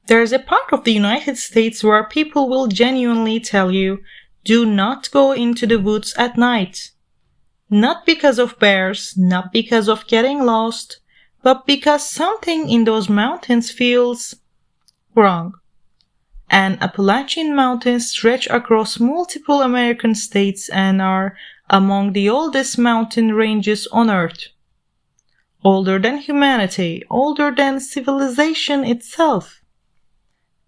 There's a part of the United States where people will genuinely tell you, do not go into the woods at night. Not because of bears, not because of getting lost, but because something in those mountains feels wrong. And Appalachian Mountains stretch across multiple American states and are among the oldest mountain ranges on Earth. Older than humanity, older than civilization itself.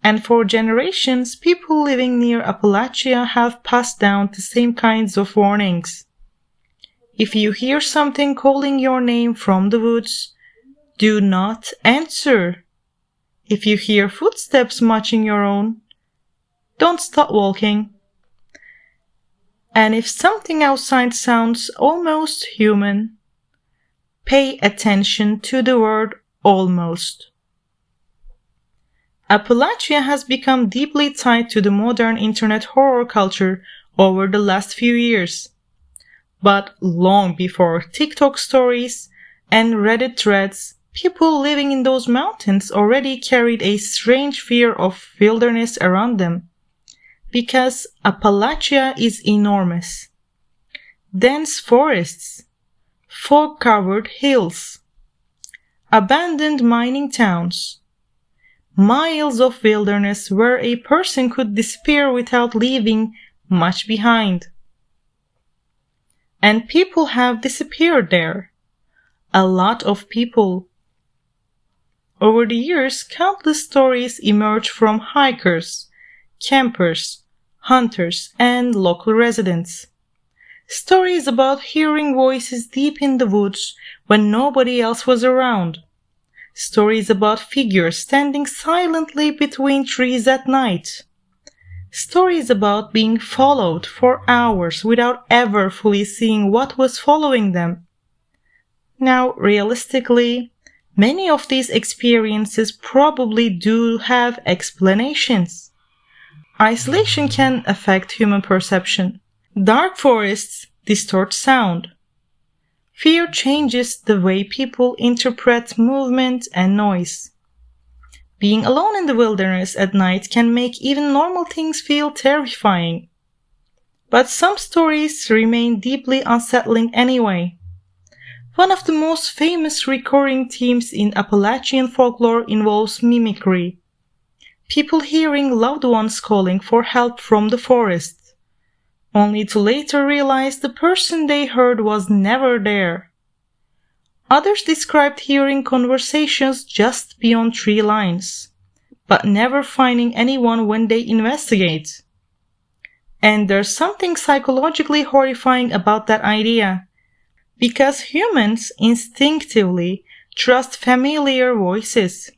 And for generations, people living near Appalachia have passed down the same kinds of warnings. If you hear something calling your name from the woods, do not answer. If you hear footsteps matching your own, don't stop walking. And if something outside sounds almost human, pay attention to the word almost. Appalachia has become deeply tied to the modern internet horror culture over the last few years. But long before TikTok stories and Reddit threads, people living in those mountains already carried a strange fear of wilderness around them. Because Appalachia is enormous. Dense forests, fog-covered hills, abandoned mining towns, miles of wilderness where a person could disappear without leaving much behind. And people have disappeared there. A lot of people. Over the years, countless stories emerged from hikers, campers, hunters, and local residents. Stories about hearing voices deep in the woods when nobody else was around. Stories about figures standing silently between trees at night. Stories about being followed for hours without ever fully seeing what was following them. Now, realistically, many of these experiences probably do have explanations. Isolation can affect human perception. Dark forests distort sound. Fear changes the way people interpret movement and noise. Being alone in the wilderness at night can make even normal things feel terrifying. But some stories remain deeply unsettling anyway. One of the most famous recurring themes in Appalachian folklore involves mimicry. People hearing loved ones calling for help from the forest, only to later realize the person they heard was never there. Others described hearing conversations just beyond tree lines, but never finding anyone when they investigate. And there's something psychologically horrifying about that idea, because humans instinctively trust familiar voices.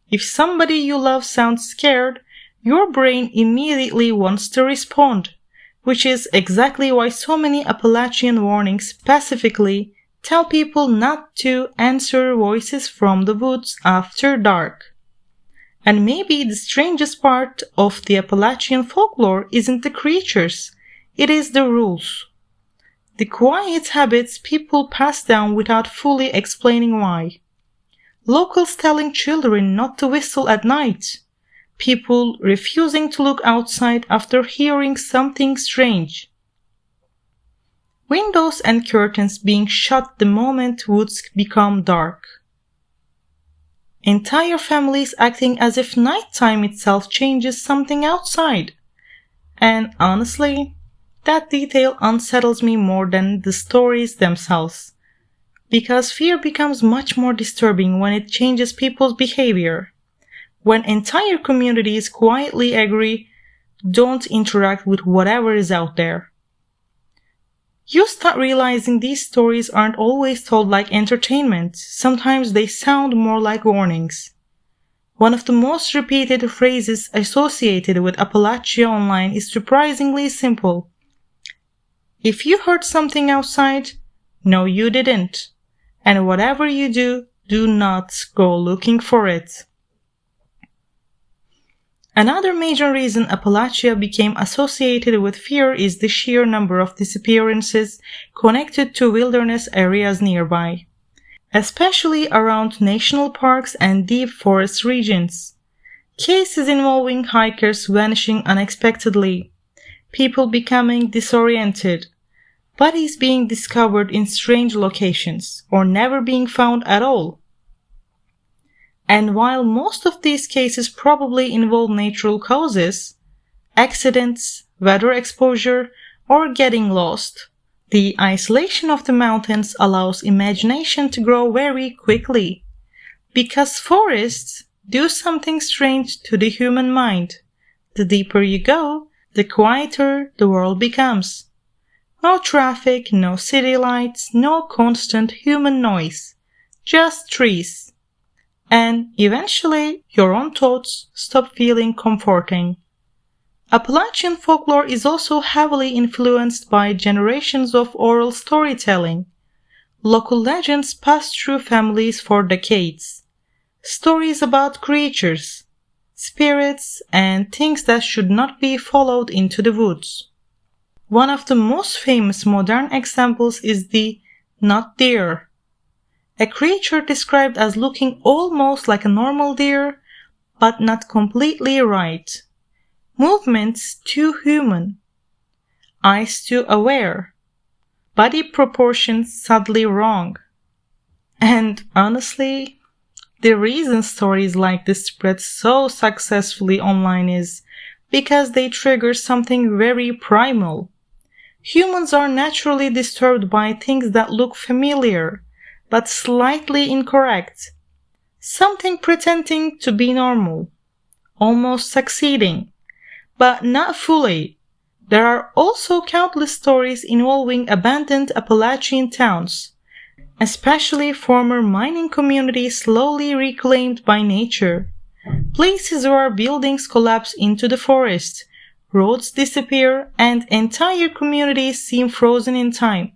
If somebody you love sounds scared, your brain immediately wants to respond, which is exactly why so many Appalachian warnings specifically tell people not to answer voices from the woods after dark. And maybe the strangest part of the Appalachian folklore isn't the creatures, it is the rules. The quiet habits people pass down without fully explaining why. Locals telling children not to whistle at night. People refusing to look outside after hearing something strange. Windows and curtains being shut the moment woods become dark. Entire families acting as if nighttime itself changes something outside. And honestly, that detail unsettles me more than the stories themselves. Because fear becomes much more disturbing when it changes people's behavior. When entire communities quietly agree, don't interact with whatever is out there. You start realizing these stories aren't always told like entertainment. Sometimes they sound more like warnings. One of the most repeated phrases associated with Appalachia online is surprisingly simple. If you heard something outside, no you didn't. And whatever you do, do not go looking for it. Another major reason Appalachia became associated with fear is the sheer number of disappearances connected to wilderness areas nearby, especially around national parks and deep forest regions. Cases involving hikers vanishing unexpectedly, people becoming disoriented, bodies being discovered in strange locations or never being found at all. And while most of these cases probably involve natural causes, accidents, weather exposure, or getting lost, the isolation of the mountains allows imagination to grow very quickly, because forests do something strange to the human mind. The deeper you go, the quieter the world becomes. No traffic, no city lights, no constant human noise, just trees. And eventually, your own thoughts stop feeling comforting. Appalachian folklore is also heavily influenced by generations of oral storytelling. Local legends pass through families for decades. Stories about creatures, spirits, and things that should not be followed into the woods. One of the most famous modern examples is the not deer, a creature described as looking almost like a normal deer, but not completely right. Movements too human, eyes too aware, body proportions sadly wrong. And honestly, the reason stories like this spread so successfully online is because they trigger something very primal. Humans are naturally disturbed by things that look familiar, but slightly incorrect. Something pretending to be normal, almost succeeding, but not fully. There are also countless stories involving abandoned Appalachian towns, especially former mining communities slowly reclaimed by nature. Places where buildings collapse into the forest, roads disappear, and entire communities seem frozen in time.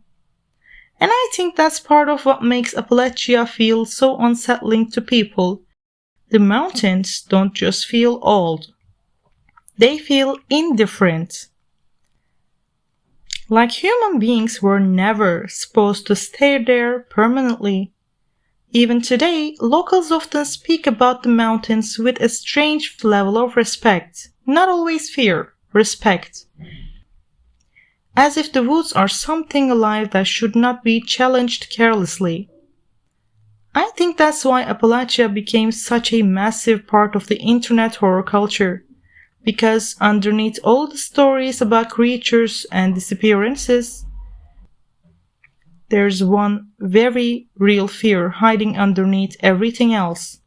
And I think that's part of what makes Appalachia feel so unsettling to people. The mountains don't just feel old. They feel indifferent. Like human beings were never supposed to stay there permanently. Even today, locals often speak about the mountains with a strange level of respect, not always fear, respect. As if the woods are something alive that should not be challenged carelessly. I think that's why Appalachia became such a massive part of the internet horror culture. Because underneath all the stories about creatures and disappearances, there's one very real fear hiding underneath everything else.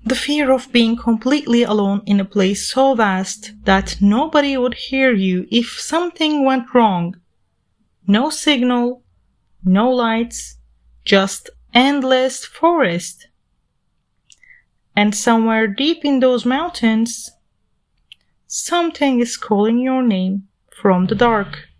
The fear of being completely alone in a place so vast that nobody would hear you if something went wrong. No signal, no lights, just endless forest. And somewhere deep in those mountains, something is calling your name from the dark.